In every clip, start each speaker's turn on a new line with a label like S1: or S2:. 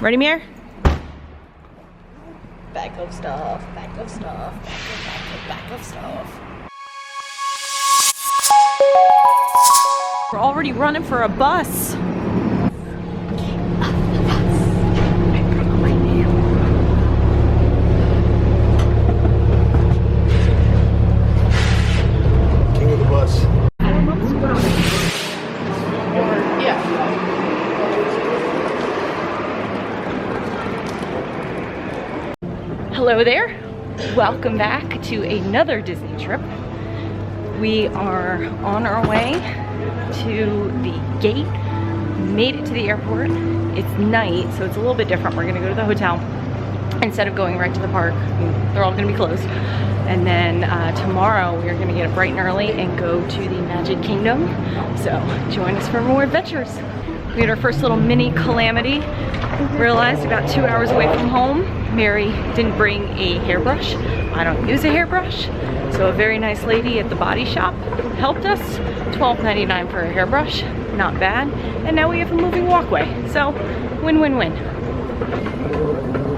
S1: Ready, Mir?
S2: Back of stuff, back of stuff, back of stuff.
S1: We're already running for a bus.
S3: King of the bus.
S1: Hello there. Welcome back to another Disney trip. We are on our way to the gate. Made it to the airport. It's night, so it's a little bit different. We're gonna go to the hotel instead of going right to the park. They're all gonna be closed. And then tomorrow we're gonna get up bright and early and go to the Magic Kingdom. So join us for more adventures. We had our first little mini calamity. Realized about 2 hours away from home, Mary didn't bring a hairbrush. I don't use a hairbrush. So a very nice lady at the body shop helped us. $12.99 for a hairbrush, not bad. And now we have a moving walkway. So win-win-win.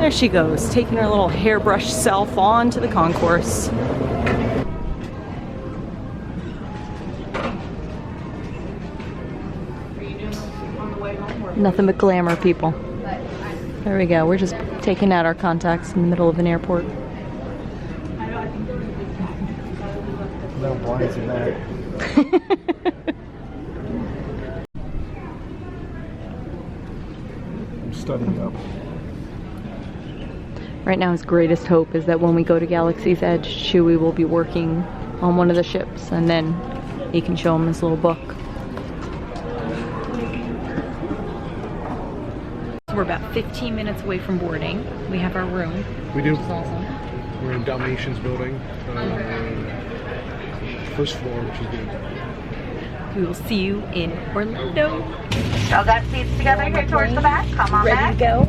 S1: There she goes, taking her little hairbrush self on to the concourse. Nothing but glamour, people. There we go. We're just taking out our contacts in the middle of an airport.
S3: No blinds in that. I'm studying up.
S1: Right now his greatest hope is that when we go to Galaxy's Edge, Chewie will be working on one of the ships and then he can show him his little book. We're about 15 minutes away from boarding. We have our room.
S3: We do.
S1: Which is awesome.
S3: We're in Dalmations building. First floor, which is good.
S1: We will see you in Orlando.
S4: Y'all got seats together here towards the back. Come on back.
S1: Ready to go?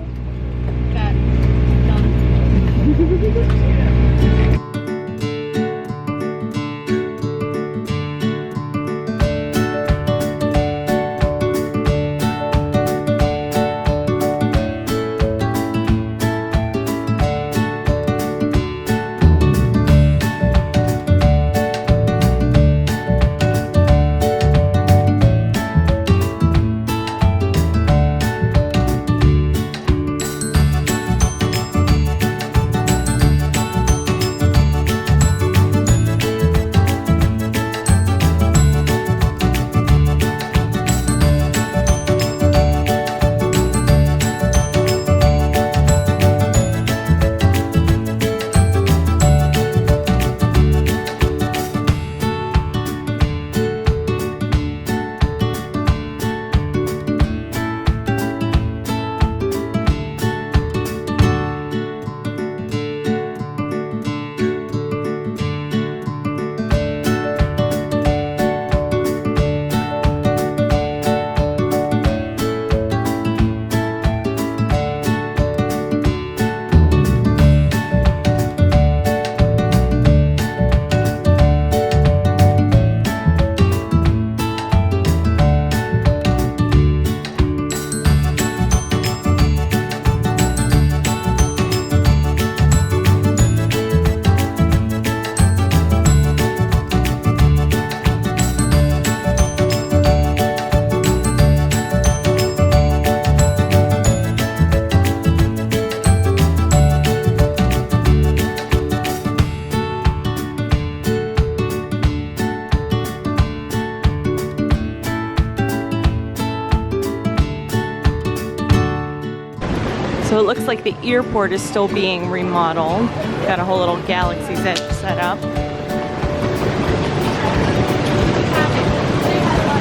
S1: So it looks like the airport is still being remodeled. Got a whole little Galaxy's Edge set up.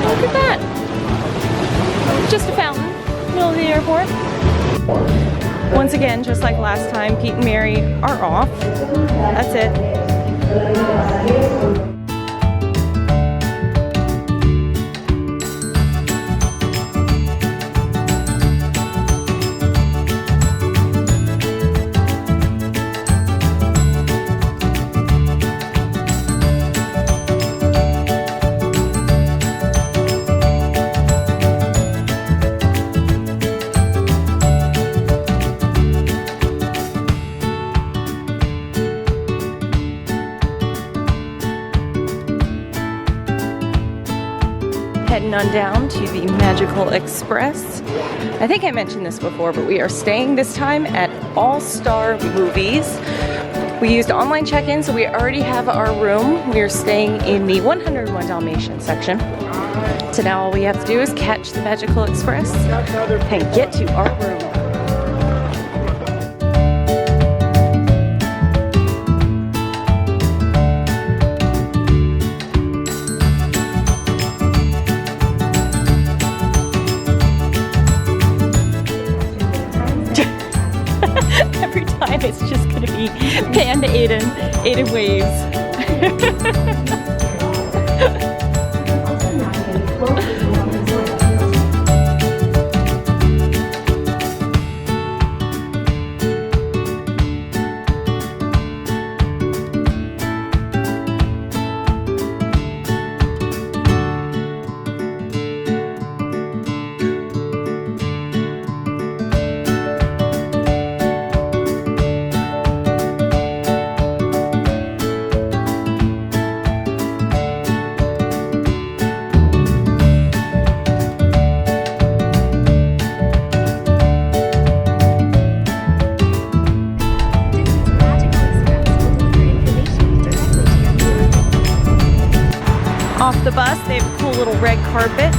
S1: Look at that. Just a fountain, middle of the airport. Once again, just like last time, Pete and Mary are off. That's it. heading on down to the Magical Express. I think I mentioned this before, but we are staying this time at All Star Movies. We used online check-in, so we already have our room. We are staying in the 101 Dalmatians section. So now all we have to do is catch the Magical Express and get to our room. Every time it's just gonna be Panda Aiden waves. Off the bus, they have a cool little red carpet.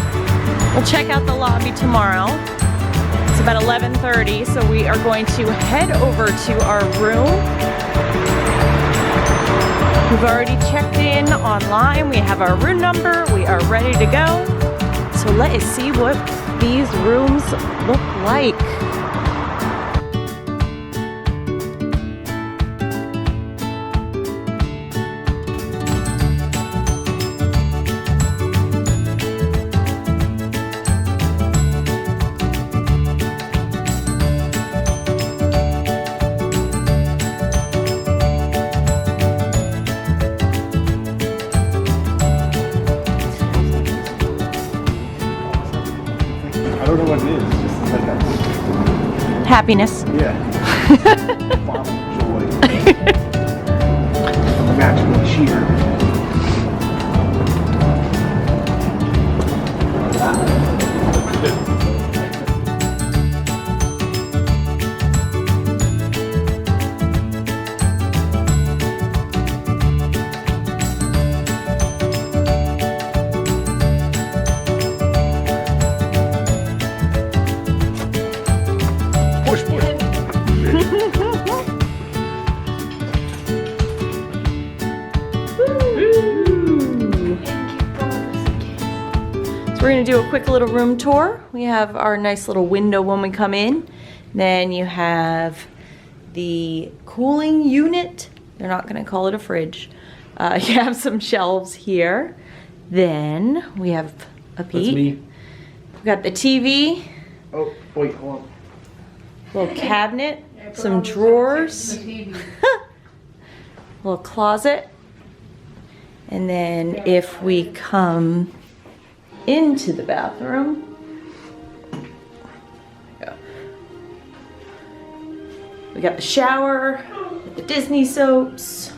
S1: We'll check out the lobby tomorrow. It's about 11:30, so we are going to head over to our room. We've already checked in online. We have our room number. We are ready to go. So let us see what these rooms look like.
S3: I don't know what it is. It's just like a,
S1: Happiness.
S3: yeah. Bottle of joy. Magical cheer.
S1: We're gonna do a quick little room tour. We have our nice little window when we come in. Then you have the cooling unit. They're not gonna call it a fridge. You have some shelves here. Then we have a
S3: That's
S1: peek.
S3: me.
S1: We've got the TV,
S3: Oh, wait, hold on.
S1: little cabinet, some drawers, little closet. And then if we come into the bathroom, we got the shower, the Disney soaps,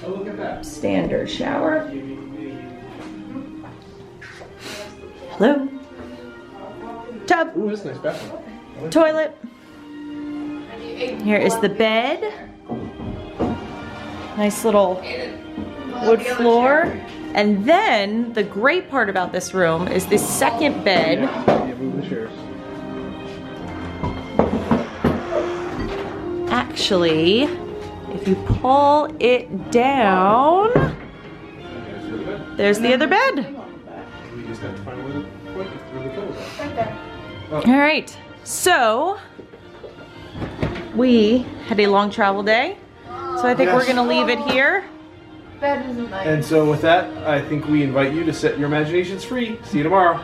S3: Oh, look at that.
S1: standard shower. Hello. Tub,
S3: Ooh, that's a nice bathroom. I like
S1: toilet. Here is the bed. Nice little wood floor. And then the great part about this room is the second bed.
S3: Yeah, move the chairs.
S1: Actually, if you pull it down, there's the other bed.
S3: We just have to find where the pillows are.
S2: Right there.
S1: All right, so we had a long travel day. So I think we're
S3: Yes.
S1: gonna leave it here.
S2: Bed isn't nice.
S3: And so with that, I think we invite you to set your imaginations free. See you tomorrow.